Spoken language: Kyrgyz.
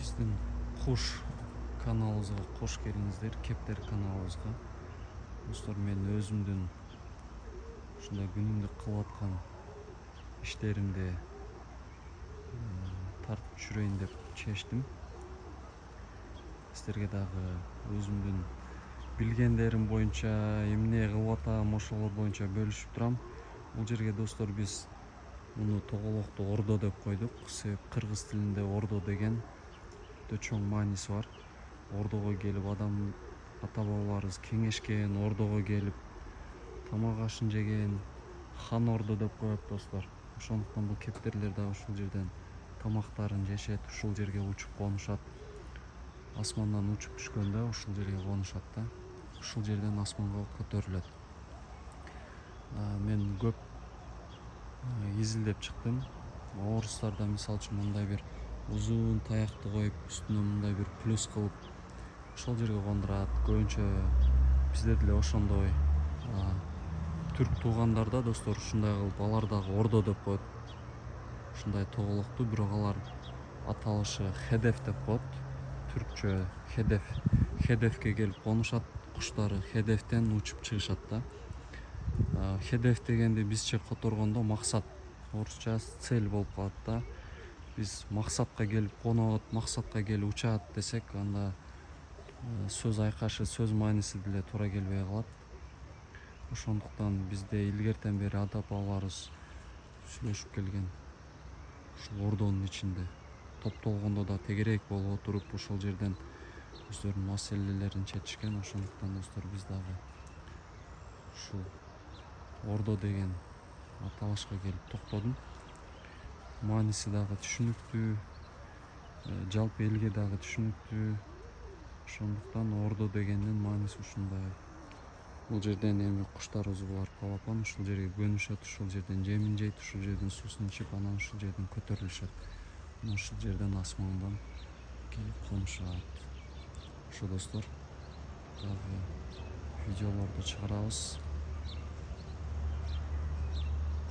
Биздин куш каналыбызга кош келиңиздер, Кептер каналыбызга. Достор, мен өзүмдүн ушундай күнүмдүк кылып аткан иштеримди тартып түшүрөйүн деп чечтим. Сиздерге дагы өзүмдүн билгендерим боюнча эмне кылып атам, ошолор боюнча бөлүшүп турам. Бул жерге достор биз муну тоголокту ордо деп койдук. Себеп кыргыз тилинде ордо деген өтө чоң мааниси бар. Ордого келип адам ата бабаларыбыз кеңешкен, ордого келип тамак ашын жеген, хан ордо деп коет достор. Ошондуктан бул кептерлер дагы ушул жерден тамактарын жешет, ушул жерге учуп конушат. Асмандан учуп түшкөндө ушул жерге конушат да. Ушул жерден асманга көтөрүлөт. Мен көп изилдеп чыктым. Орустарда мисалы үчүн мындай бир узун таякты коюп, үстүнө мындай бир плюс кылып ошол жерге кондурат. Көбүнчө бизде деле ошондой. Түрк туугандарда достор ушундай кылып алар дагы ордо деп коет. Ушундай тоголокту, бирок алар аталышы хедеф деп коет. Түркчө хедеф. Хедефке келип конушат, куштары хедефтен учуп чыгышат да. Хедеф дегенди бизче которгондо максат, орусча цель болуп калат да. Биз максатка келип конот, максатка келип учат десек, анда сөз айкашы, сөз мааниси деле туура келбей калат. Ошондуктан бизде илгертен бери ата бабаларыбыз сүйлөшүп келген. Ушул ордонун ичинде топтолгондо да тегерек болуп отуруп ошол жерден өздөрүнүн маселелерин чечишкен. Ошондуктан достор биз дагы ушул ордо деген аталышка келип токтодум. Мааниси дагы түшүнүктүү, жалпы элге дагы түшүнүктүү. Ошондуктан ордо дегендин мааниси ушундай. Бул жерден эми куштарыбыз булар балапан ушул жерге көнүшөт, ушул жерден жемин жейт, ушул жерден суусун ичип, анан ушул жерден көтөрүлүшөт. Ушул жерден асмандан келип конушат. Ошо достор, дагы видеолорду чыгарабыз.